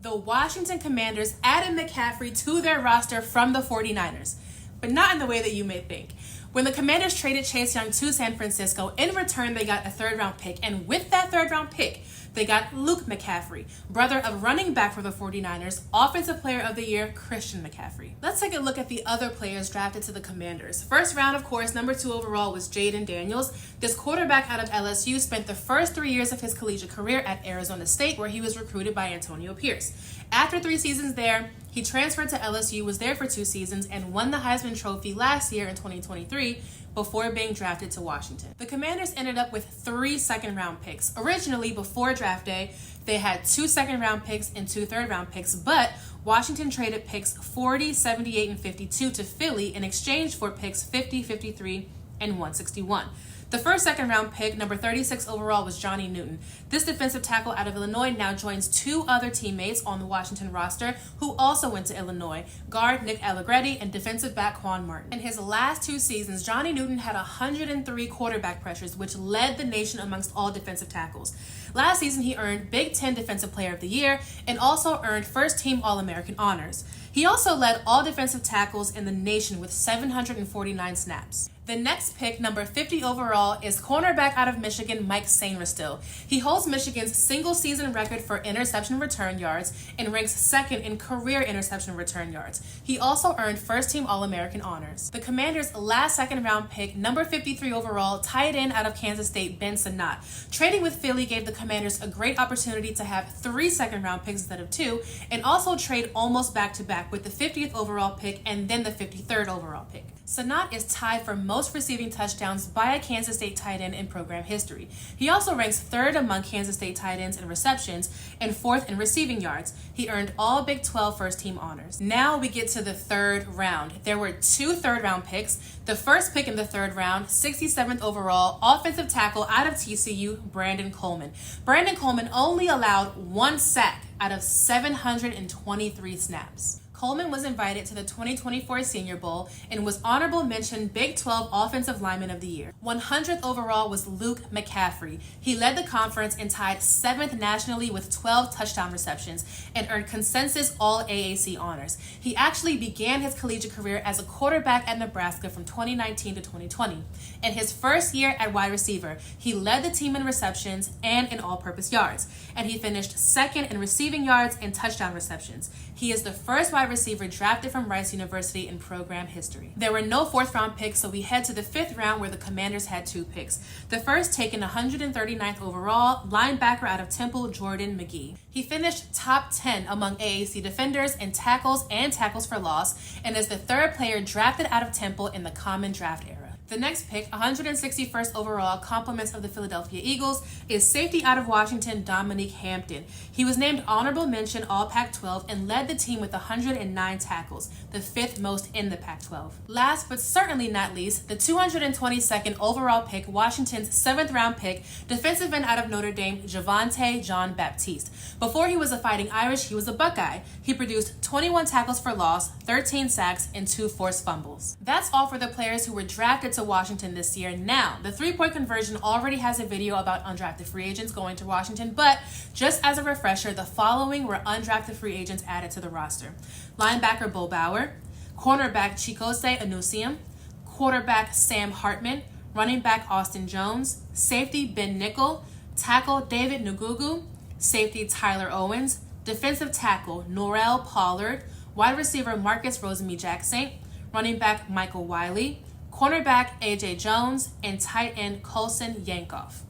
The Washington Commanders added McCaffrey to their roster from the 49ers, but not in the way that you may think. When the Commanders traded Chase Young to San Francisco, in return they got a third-round pick, and with that third-round pick, they got Luke McCaffrey, brother of running back for the 49ers, Offensive Player of the Year, Christian McCaffrey. Let's take a look at the other players drafted to the Commanders. First round, of course, number 2 overall was Jayden Daniels. This quarterback out of LSU spent the first 3 years of his collegiate career at Arizona State, where he was recruited by Antonio Pierce. After 3 seasons there, he transferred to LSU, was there for 2 seasons, and won the Heisman Trophy last year in 2023 before being drafted to Washington. The Commanders ended up with 3 second-round picks. Originally, before draft day, they had 2 second-round picks and 2 third-round picks, but Washington traded picks 40, 78, and 52 to Philly in exchange for picks 50, 53, and 161. The first second-round pick, number 36 overall, was Johnny Newton. This defensive tackle out of Illinois now joins 2 other teammates on the Washington roster who also went to Illinois, guard Nick Allegretti and defensive back Quan Martin. In his last 2 seasons, Johnny Newton had 103 quarterback pressures, which led the nation amongst all defensive tackles. Last season, he earned Big Ten Defensive Player of the Year and also earned first-team All-American honors. He also led all defensive tackles in the nation with 749 snaps. The next pick, number 50 overall, is cornerback out of Michigan, Mike Sainristil. He holds Michigan's single-season record for interception return yards and ranks 2nd in career interception return yards. He also earned first-team All-American honors. The Commanders' last second-round pick, number 53 overall, tight end out of Kansas State, Ben Sinnott. Trading with Philly gave the Commanders a great opportunity to have 3 second-round picks instead of 2, and also trade almost back-to-back with the 50th overall pick and then the 53rd overall pick. Sinnott is tied for most receiving touchdowns by a Kansas State tight end in program history. He also ranks 3rd among Kansas State tight ends in receptions and 4th in receiving yards. He earned all Big 12 first-team honors. Now we get to the 3rd round. There were 2 third-round picks. The first pick in the 3rd round, 67th overall, offensive tackle out of TCU, Brandon Coleman. Brandon Coleman only allowed 1 sack out of 723 snaps. Coleman was invited to the 2024 Senior Bowl and was honorable mention Big 12 Offensive Lineman of the Year. 100th overall was Luke McCaffrey. He led the conference and tied 7th nationally with 12 touchdown receptions and earned consensus All-AAC honors. He actually began his collegiate career as a quarterback at Nebraska from 2019 to 2020. In his first year at wide receiver, he led the team in receptions and in all-purpose yards, and he finished 2nd in receiving yards and touchdown receptions. He is the first wide receiver drafted from Rice University in program history. There were no 4th-round picks, so we head to the 5th round where the Commanders had 2 picks. The first taken 139th overall, linebacker out of Temple, Jordan McGee. He finished top 10 among AAC defenders in tackles and tackles for loss, and is the 3rd player drafted out of Temple in the Common Draft era. The next pick, 161st overall, compliments of the Philadelphia Eagles, is safety out of Washington, Dominique Hampton. He was named honorable mention All Pac-12 and led the team with 109 tackles, the 5th most in the Pac-12. Last but certainly not least, the 222nd overall pick, Washington's 7th round pick, defensive end out of Notre Dame, Javonte John Baptiste. Before he was a Fighting Irish, he was a Buckeye. He produced 21 tackles for loss, 13 sacks, and 2 forced fumbles. That's all for the players who were drafted to Washington this year. Now, the 3-point conversion already has a video about undrafted free agents going to Washington, but just as a refresher, the following were undrafted free agents added to the roster. Linebacker Bo Bauer, cornerback Chikose Anusium, quarterback Sam Hartman, running back Austin Jones, safety Ben Nickel, tackle David Ngugu, safety Tyler Owens, defensive tackle Norrell Pollard, wide receiver Marcus Rosemy-Jacksaint, running back Michael Wiley, cornerback A.J. Jones, and tight end Colson Yankoff.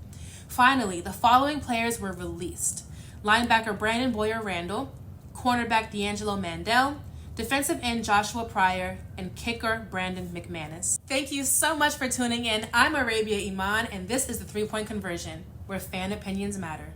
Finally, the following players were released: linebacker Brandon Boyer-Randall, cornerback D'Angelo Mandel, defensive end Joshua Pryor, and kicker Brandon McManus. Thank you so much for tuning in. I'm Arabia Iman, and this is the 3-point conversion, where fan opinions matter.